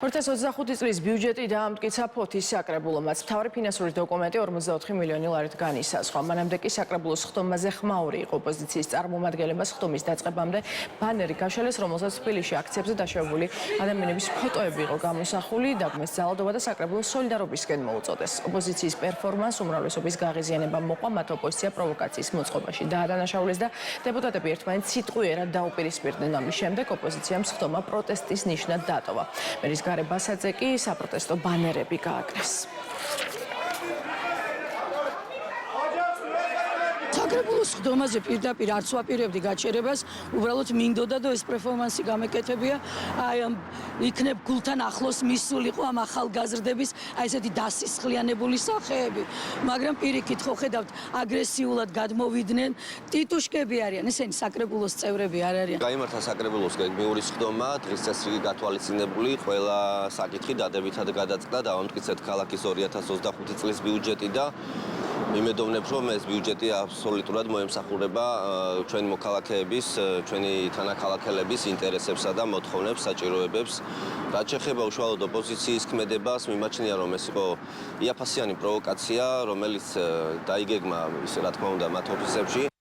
2025 წლის ბიუჯეტი დაამტკიცა ფოთის საკრებულომაც. მთავარი ფინანსური დოკუმენტი 44 მილიონი ლარით განისაზღვრა. მანამდე კი საკრებულოს ხდომაზე ხმაური იყო ოპოზიციის წარმომადგენლებას ხდომის დაწყებამდე ბანერი გაშალეს, რომელსაც თბილისში აქციებზე დაშავებული ადამიანების ფოტოები იყო გამოსახული. დაგმეს ძალადობა და საკრებულოს სოლიდარობისკენ მოუწოდეს. ოპოზიციის პერფორმანს უმრავლესობის გაღიზიანება მოყვა, მათ ოპოზიცია პროვოკაციის მოწყობაში დაადანაშაულეს და დეპუტატები ერთმანეთს სიტყვიერად დაუპირისპირდნენ. ამის შემდეგ ოპოზიციამ ხდომა პროტესტის ნიშნად დატოვა. გარებასაძე კი საპროტესტო ბანერები გააკრეს. საკრებულოს ხდომაზე პირდაპირ არც ვაპირებდი გაჩერებას, უბრალოდ მინდოდა და ეს პერფორმანსი გამეკეთებია. იქნებ გულთან ახლოს მისულიყო ამ ახალგაზრდების ესეთი დასისხლიანებული სახეები, მაგრამ პირიქით ხო ხედავთ აგრესიულად გადმოვიდნენ, ტიტუშკები არიან, ესენი საკრებულოს წევრები არ არიან. გაიმართა საკრებულოს გეგმიური ხდომა, დღის წესრიგი გათვალისწინებული, ყველა საკითხი დადებითად გადაწყდა, დავამტკიცეთ ქალაქის 2025 წლის ბიუჯეტი და მიმედოვნებ, რომ ეს ბიუჯეტი აბსოლუტურად მოემსახურება ჩვენი მოქალაქეების, ჩვენი თანაქალაქელების ინტერესებსა და მოთხოვნებს, საჭიროებებს. რაც შეეხება უშუალოდ ოპოზიციის ქმედებას, მიმაჩნია, რომ ეს იყო იაფასიანი პროვოკაცია, რომელიც დაიგეგმა, რა თქმა უნდა, მათ ოფისებში.